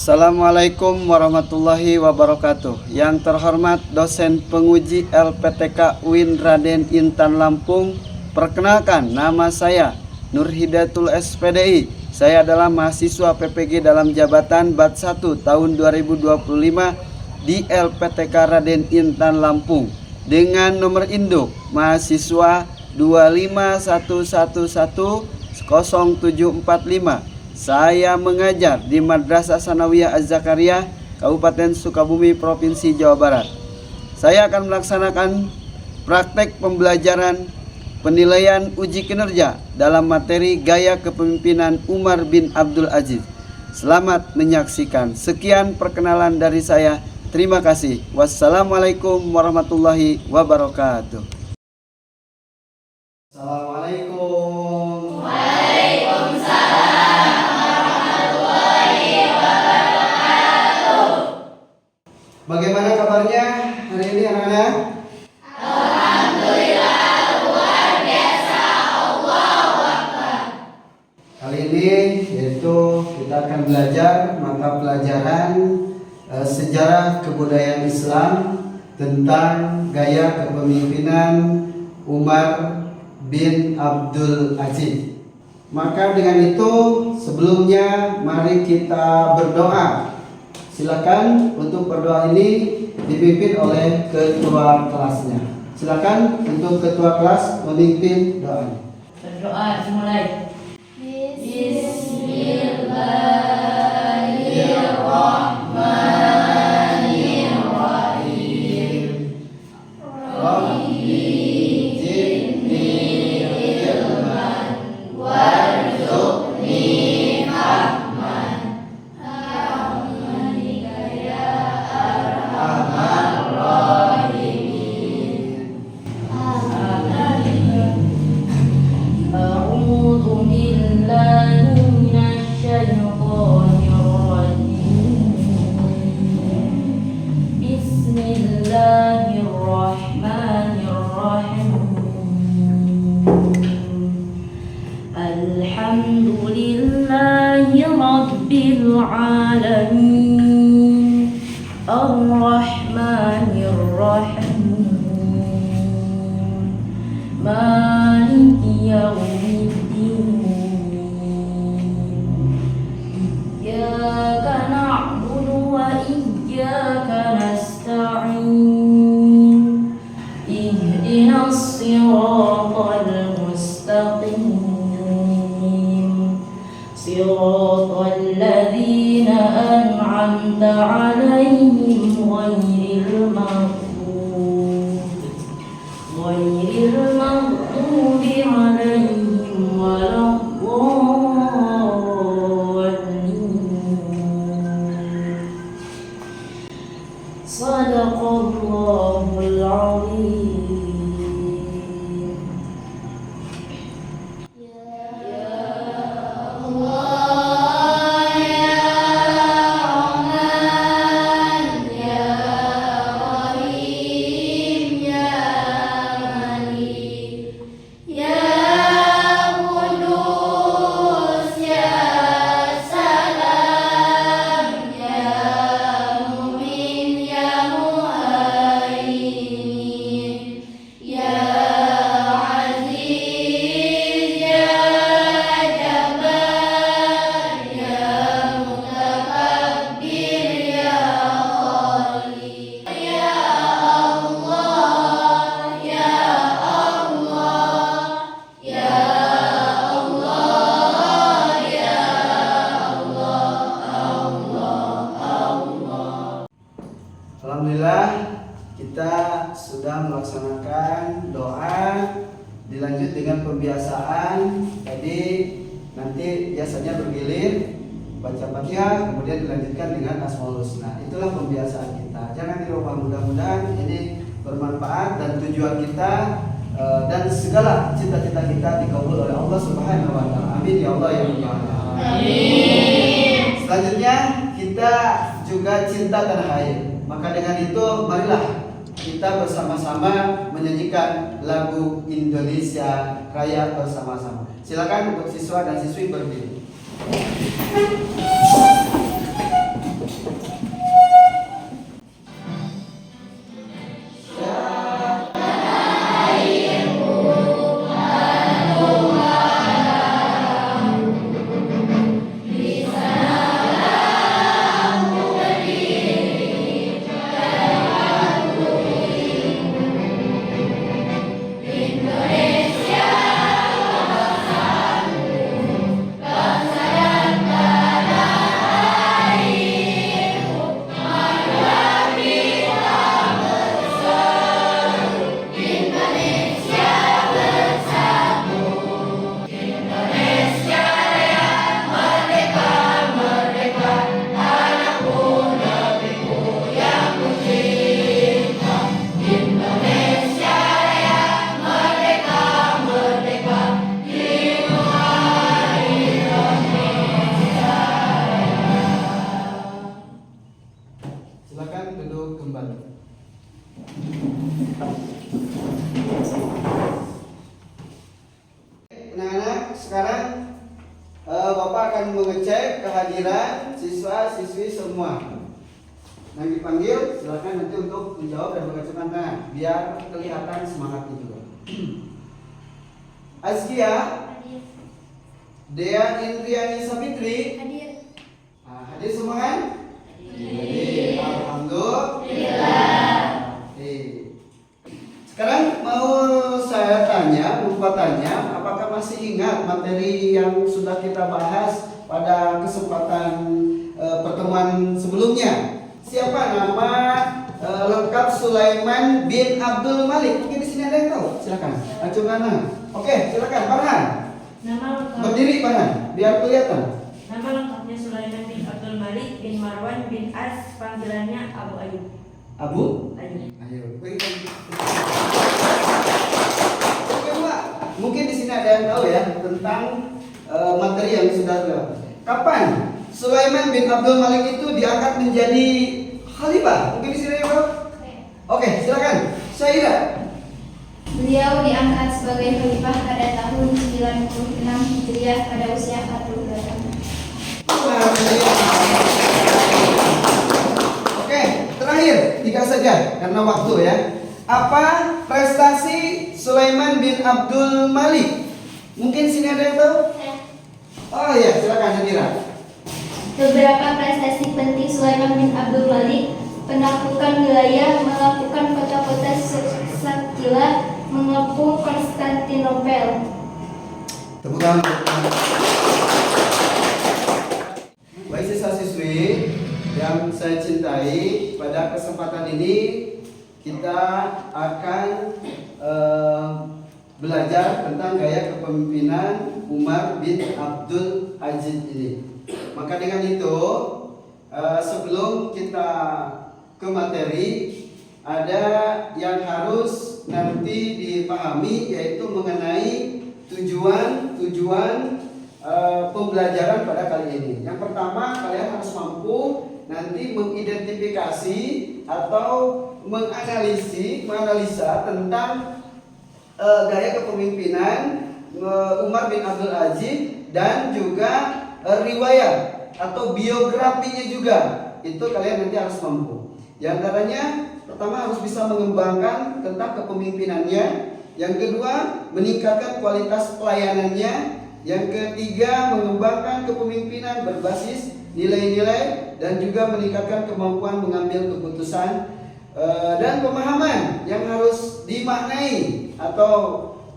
Assalamualaikum warahmatullahi wabarakatuh. Yang terhormat dosen penguji LPTK UIN Raden Intan Lampung. Perkenalkan, nama saya Nur Hidayatul SPDI. Saya adalah mahasiswa PPG dalam jabatan Bat 1 tahun 2025 di LPTK Raden Intan Lampung dengan nomor induk mahasiswa 251110745. Saya mengajar di Madrasah Sanawiyah Az-Zakaria, Kabupaten Sukabumi, Provinsi Jawa Barat. Saya akan melaksanakan praktek pembelajaran penilaian uji kinerja dalam materi Gaya Kepemimpinan Umar bin Abdul Aziz. Selamat menyaksikan. Sekian perkenalan dari saya. Terima kasih. Wassalamualaikum warahmatullahi wabarakatuh. Assalamualaikum. Bagaimana kabarnya hari ini anak-anak? Alhamdulillah, luar biasa. Allahu Akbar. Kali ini yaitu kita akan belajar mata pelajaran sejarah kebudayaan Islam tentang gaya kepemimpinan Umar bin Abdul Aziz. Maka dengan itu sebelumnya mari kita berdoa. Silakan untuk berdoa ini dipimpin oleh ketua kelasnya. Silakan untuk ketua kelas memimpin doa. Berdoa dimulai. Bismillahirrahmanirrahim. Rabbi zidni ilman warzuqni fahman. Alhamdulillahi Rabbil Alamin Ar-Rahmanir Rahim Maliki Yawmiddin Iyyaka na'budu wa iyyaka nasta'in Ihdinas siratal mustaqim صراط الذين أنعمت عليهم غير المغضوب عليهم ولا الضالين صدق الله العظيم. Alhamdulillah kita sudah melaksanakan doa, dilanjut dengan pembiasaan. Jadi nanti biasanya bergilir baca Fatihah, kemudian dilanjutkan dengan Asmaul Husna. Itulah pembiasaan kita. Jangan dirubah, mudah-mudahan ini bermanfaat dan tujuan kita dan segala cita-cita kita dikabul oleh Allah Subhanahu wa taala. Amin ya Allah ya Rabbal alamin. Amin. Selanjutnya kita juga cinta tanah air. Maka dengan itu marilah kita bersama-sama menyanyikan lagu Indonesia Raya bersama-sama. Silakan untuk siswa dan siswi berdiri. Silakan duduk kembali. Anak-anak, sekarang Bapak akan mengecek kehadiran siswa-siswi semua. Yang dipanggil silakan nanti untuk menjawab dan mengacungkan tangan biar kelihatan semangatnya juga. Azkia, Dea Indriani Sabitri, Hadir. hadir semua kan? Hadir. Alhamdulillah. Oke. Sekarang mau saya tanya, apakah masih ingat materi yang sudah kita bahas pada kesempatan pertemuan sebelumnya? Siapa nama lengkap Sulaiman bin Abdul Malik? Mungkin di sini ada yang tahu. Silakan. Acungkan. Oke, silakan. Farhan. Nama lengkap, Berdiri Farhan, biar kelihatan. nama lengkapnya Sulaiman bin Abdul Malik bin Marwan bin As, panggilannya Abu Ayub. Abu? Ayub. Ayo, berikan. Oke, Pak. Mungkin di sini ada yang tahu ya tentang materi yang sudah dilakukan. Kapan Sulaiman bin Abdul Malik itu diangkat menjadi khalifah? Mungkin di sini ya, Pak. Oke, silakan. Syaira. Beliau diangkat sebagai khalifah pada tahun 96 Hijriah pada usia 42 tahun. Oke, terakhir 3 saja karena waktu ya. Apa prestasi Sulaiman bin Abdul Malik? Mungkin sini ada yang tahu? Oh iya, silakan Nadira. Beberapa prestasi penting Sulaiman bin Abdul Malik: penaklukan wilayah, melakukan kota-kota Sakila, mengepung Konstantinopel. Tepuk tangan. Baik siswa-siswi yang saya cintai, pada kesempatan ini kita akan belajar tentang gaya kepemimpinan Umar bin Abdul Aziz ini. Maka dengan itu sebelum kita ke materi, ada yang harus nanti dipahami, yaitu mengenai tujuan pembelajaran pada kali ini. Yang pertama, kalian harus mampu nanti mengidentifikasi atau menganalisa tentang gaya kepemimpinan Umar bin Abdul Aziz dan juga riwayat atau biografinya juga. Itu kalian nanti harus mampu. Yang antaranya pertama harus bisa mengembangkan tentang kepemimpinannya. Yang kedua, meningkatkan kualitas pelayanannya. Yang ketiga, mengembangkan kepemimpinan berbasis nilai-nilai dan juga meningkatkan kemampuan mengambil keputusan dan pemahaman yang harus dimaknai atau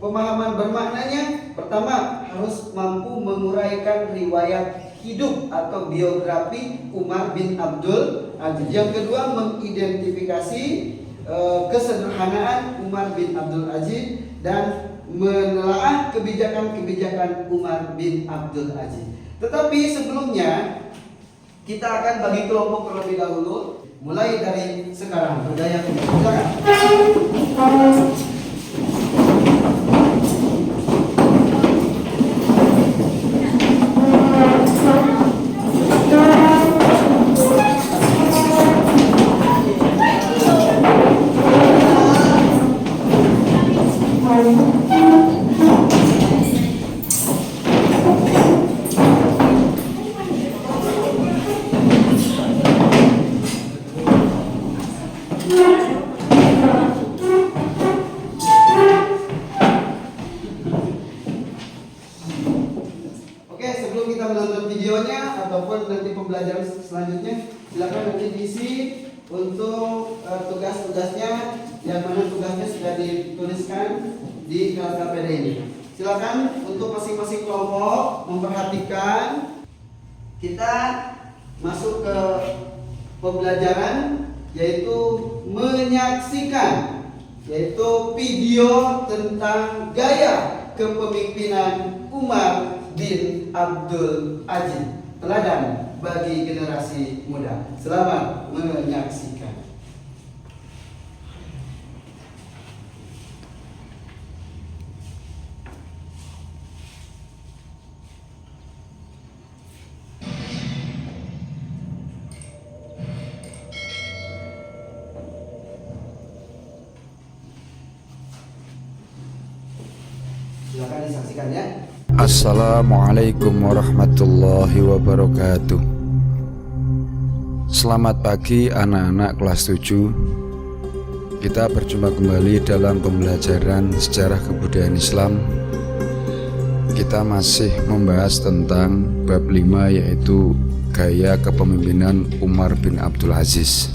pemahaman bermaknanya. Pertama, harus mampu menguraikan riwayat hidup atau biografi Umar bin Abdul Aziz. Yang kedua, mengidentifikasi kesederhanaan Umar bin Abdul Aziz dan menelaah kebijakan-kebijakan Umar bin Abdul Aziz. Tetapi sebelumnya Kita akan bagi kelompok terlebih dahulu, mulai dari sekarang. Bergaya silakan. Oke, sebelum kita menonton videonya ataupun nanti pembelajaran selanjutnya, silakan nanti diisi untuk tugas-tugasnya, yang mana tugasnya sudah dituliskan di KKPD ini. Silakan untuk masing-masing kelompok memperhatikan. Kita masuk ke pembelajaran, yaitu menyaksikan, yaitu video tentang gaya kepemimpinan Umar bin Abdul Aziz, teladan bagi generasi muda. Selamat menyaksikan. Silakan disaksikan ya. Assalamualaikum warahmatullahi wabarakatuh. Selamat pagi anak-anak kelas 7. Kita berjumpa kembali dalam pembelajaran sejarah kebudayaan Islam. Kita masih membahas tentang bab 5, yaitu gaya kepemimpinan Umar bin Abdul Aziz.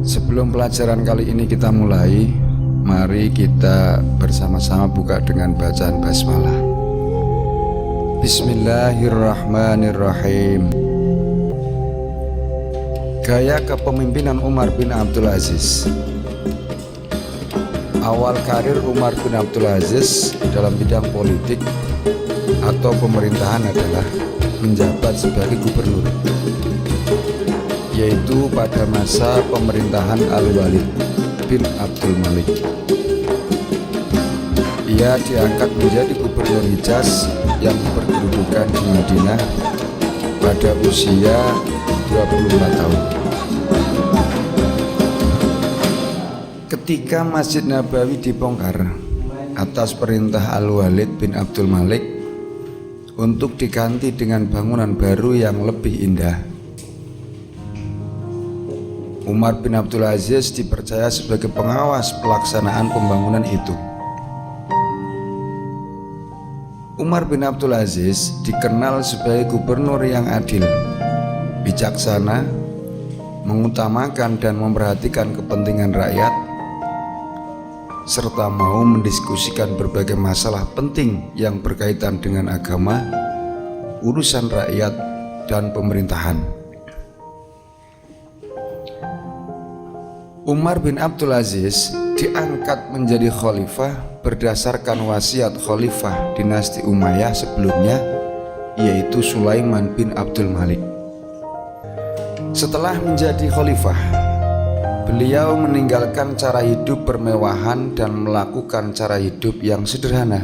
Sebelum pelajaran kali ini kita mulai, mari kita bersama-sama buka dengan bacaan basmalah. Bismillahirrahmanirrahim. Gaya kepemimpinan Umar bin Abdul Aziz. Awal karir Umar bin Abdul Aziz dalam bidang politik atau pemerintahan adalah menjabat sebagai gubernur, yaitu pada masa pemerintahan Al-Walid bin Abdul Malik. Ia diangkat menjadi gubernur Hijaz yang berkedudukan di Madinah pada usia 24 tahun. Ketika Masjid Nabawi dibongkar atas perintah Al-Walid bin Abdul Malik untuk diganti dengan bangunan baru yang lebih indah, Umar bin Abdul Aziz dipercaya sebagai pengawas pelaksanaan pembangunan itu. Umar bin Abdul Aziz dikenal sebagai gubernur yang adil, bijaksana, mengutamakan dan memperhatikan kepentingan rakyat, serta mau mendiskusikan berbagai masalah penting yang berkaitan dengan agama, urusan rakyat, dan pemerintahan. Umar bin Abdul Aziz diangkat menjadi khalifah berdasarkan wasiat khalifah dinasti Umayyah sebelumnya, yaitu Sulaiman bin Abdul Malik. Setelah menjadi khalifah, beliau meninggalkan cara hidup bermewahan dan melakukan cara hidup yang sederhana.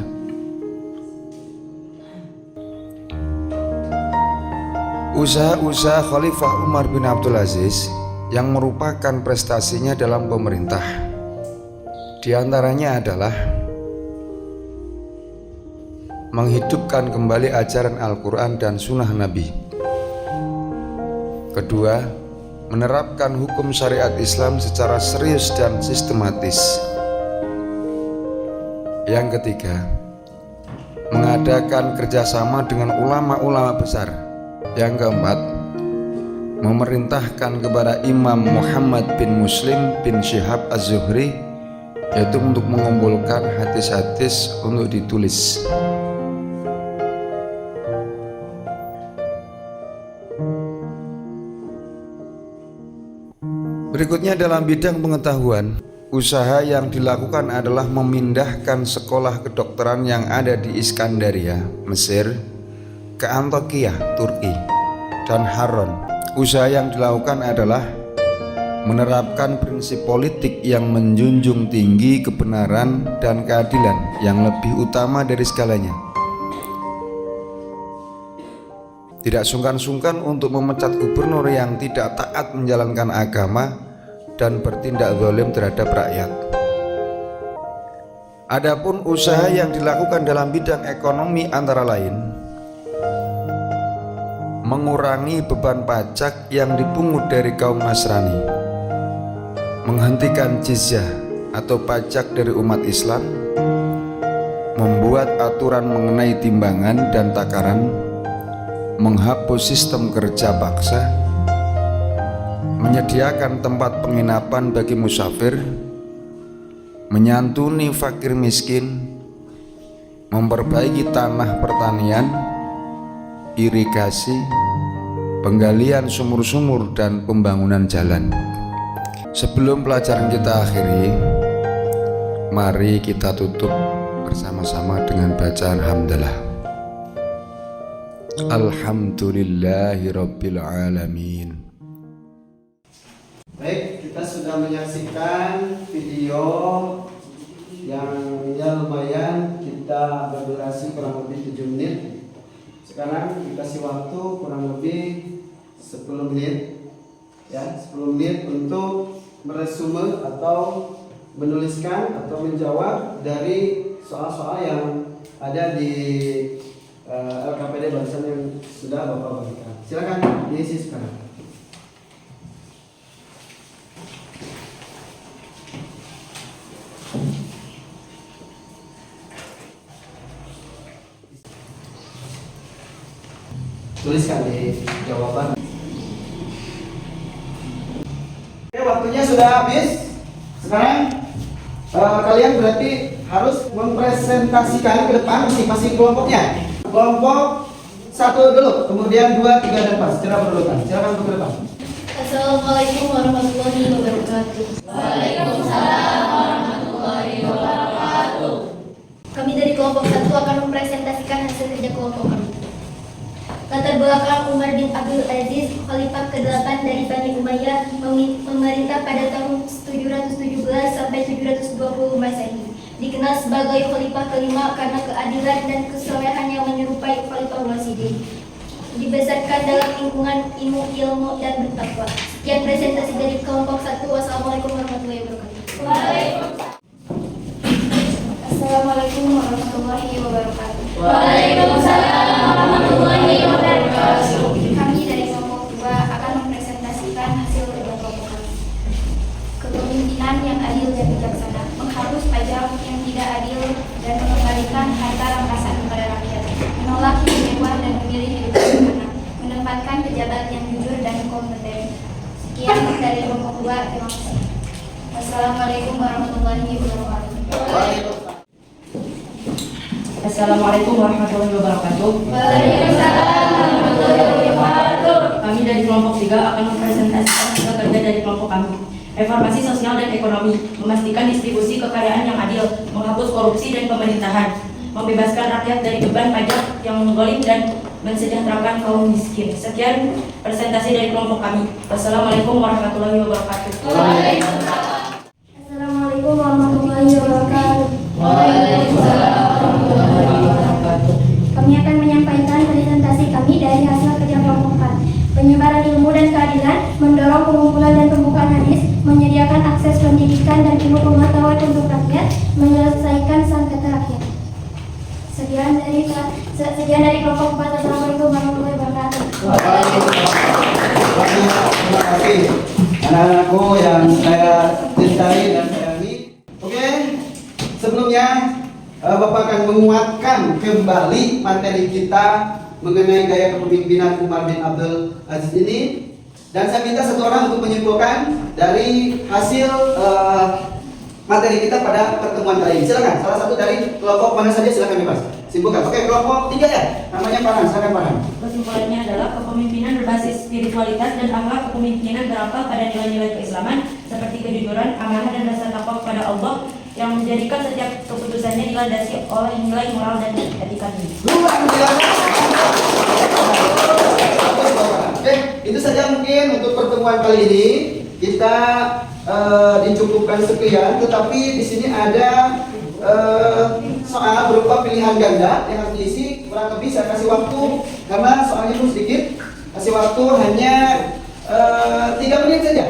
Usaha-usaha Khalifah Umar bin Abdul Aziz yang merupakan prestasinya dalam pemerintah, di antaranya adalah menghidupkan kembali ajaran Al-Quran dan Sunnah Nabi. Kedua, menerapkan hukum syariat Islam secara serius dan sistematis. Yang ketiga, mengadakan kerjasama dengan ulama-ulama besar. Yang keempat, memerintahkan kepada Imam Muhammad bin Muslim bin Syihab Az-Zuhri, yaitu untuk mengumpulkan hadis-hadis untuk ditulis. Berikutnya dalam bidang pengetahuan, usaha yang dilakukan adalah memindahkan sekolah kedokteran yang ada di Iskandaria, Mesir, ke Antakya, Turki, dan Haron. Usaha yang dilakukan adalah menerapkan prinsip politik yang menjunjung tinggi kebenaran dan keadilan yang lebih utama dari segalanya. Tidak sungkan-sungkan untuk memecat gubernur yang tidak taat menjalankan agama dan bertindak zalim terhadap rakyat. Adapun usaha yang dilakukan dalam bidang ekonomi antara lain mengurangi beban pajak yang dipungut dari kaum Nasrani, menghentikan jizyah atau pajak dari umat Islam, membuat aturan mengenai timbangan dan takaran, menghapus sistem kerja paksa, menyediakan tempat penginapan bagi musafir, menyantuni fakir miskin, memperbaiki tanah pertanian, irigasi, penggalian sumur-sumur, dan pembangunan jalan. Sebelum pelajaran kita akhiri, mari kita tutup bersama-sama dengan bacaan hamdalah. Alhamdulillahirabbil alamin. Baik, kita sudah menyaksikan video yang ya lumayan, kita berdurasi kurang lebih 7 menit. Sekarang dikasih waktu kurang lebih 10 menit, ya, 10 menit untuk meresume atau menuliskan atau menjawab dari soal-soal yang ada di LKPD barusan yang sudah Bapak berikan. Silakan diisi sekarang. Tuliskan di jawaban. Oke, waktunya sudah habis. Sekarang kalian berarti harus mempresentasikan ke depan masing-masing kelompoknya. Kelompok 1 dulu, kemudian 2, 3, dan 4 secara berurutan. Silakan untuk ke depan. Assalamualaikum warahmatullahi wabarakatuh. Waalaikumsalam warahmatullahi wabarakatuh. Kami dari kelompok 1 akan mempresentasikan hasil kerja kelompok kami. Latar belakang Umar bin Abdul Aziz, Khalifah ke-8 dari Bani Umayyah, memerintah pada tahun 717 sampai 720 Masehi. Dikenal sebagai Khalifah kelima karena keadilan dan kesolehan yang menyerupai Khalifah Rasyidin. Dibesarkan dalam lingkungan ilmu dan bertakwa. Sekian presentasi dari kelompok 1. Wassalamualaikum warahmatullahi wabarakatuh. Assalamualaikum warahmatullahi wabarakatuh. Waalaikumsalam warahmatullahi wabarakatuh. Kami dari kelompok 2 akan mempresentasikan hasil kerja kelompok kami. Kepemimpinan yang adil dan bijaksana, menghapus pajak yang tidak adil dan mengembalikan harta rampasan kepada rakyat, menolak hidup mewah dan memilih hidup sederhana, menempatkan pejabat yang jujur dan kompeten. Sekian dari kelompok 2. Terima kasih. Wassalamualaikum warahmatullahi wabarakatuh. Assalamualaikum warahmatullahi wabarakatuh. Waalaikumsalam warahmatullahi wabarakatuh. Kami dari kelompok 3 akan mempresentasikan hasil kerja dari kelompok kami. Reformasi sosial dan ekonomi, memastikan distribusi kekayaan yang adil, menghapus korupsi dan pemerintahan, membebaskan rakyat dari beban pajak yang menggolim dan mensejahterakan kaum miskin. Sekian presentasi dari kelompok kami. Wassalamualaikum warahmatullahi wabarakatuh. Assalamualaikum warahmatullahi wabarakatuh. Kami akan menyampaikan presentasi kami dari hasil kerja kelompok kami. Penyebaran ilmu dan keadilan, mendorong pengumpulan dan pembukaan hadis, menyediakan akses pendidikan dan ilmu pengetahuan untuk rakyat, menyelesaikan sengketa rakyat. Sekian dari kelompok 4. Assalamualaikum warahmatullahi wabarakatuh. Terima kasih anak-anakku yang saya cintai dan sayangi. Oke, sebelumnya Bapak akan menguatkan kembali materi kita mengenai gaya kepemimpinan Umar bin Abdul Aziz ini, dan saya minta satu orang untuk menyimpulkan dari hasil materi kita pada pertemuan kali ini. Silakan, salah satu dari kelompok mana saja silakan bebas. Simpulkan. Oke, kelompok 3 ya. Namanya Farhan, silakan Farhan. Kesimpulannya adalah kepemimpinan berbasis spiritualitas dan akhlak kepemimpinan berakal pada nilai-nilai keislaman seperti kejujuran, amanah dan rasa takwa kepada Allah, yang menjadikan setiap keputusannya dilandasi oleh nilai moral dan etika diri. Luar biasa. Oke, itu saja mungkin untuk pertemuan kali ini. Kita dicukupkan sekian, tetapi di sini ada soal berupa pilihan ganda yang harus diisi. Kurang lebih saya kasih waktu karena soalnya itu sedikit. Kasih waktu hanya 3 menit saja.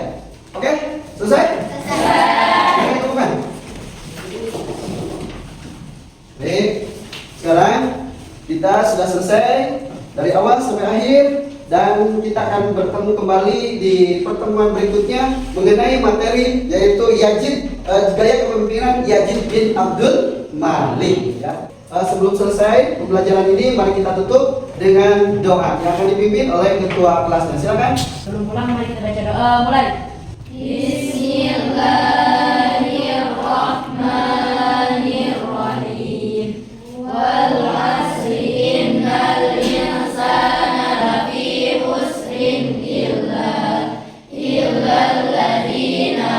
Oke, selesai? Selesai. Oke, teman. Baik, sekarang kita sudah selesai dari awal sampai akhir. Dan kita akan bertemu kembali di pertemuan berikutnya mengenai materi yaitu gaya kepemimpinan Yazid bin Abdul Malik. Ya. Sebelum selesai pembelajaran ini, mari kita tutup dengan doa yang akan dipimpin oleh ketua kelasnya. Silakan. Sebelum pulang, mari kita baca doa. Mulai. Bismillahirrahmanirrahim. Wal 'asri innal insana lafi khusrin illa alladziina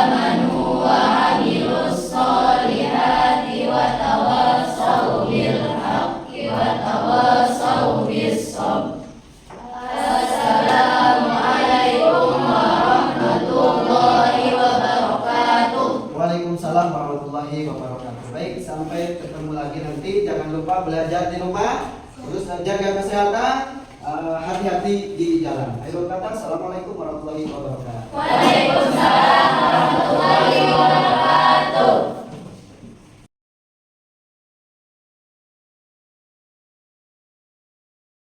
amanu wa 'amilus sholihati wa tawassaw bil haqqi wa tawassaw bis sabr. Assalamualaikum warahmatullahi wabarakatuh. Waalaikumsalam warahmatullahi wabarakatuh. Baik, sampai ketemu lagi nanti. Jangan lupa belajar di rumah. Terus jaga kesehatan. Hati-hati di jalan. Akhirul kata, assalamualaikum warahmatullahi wabarakatuh.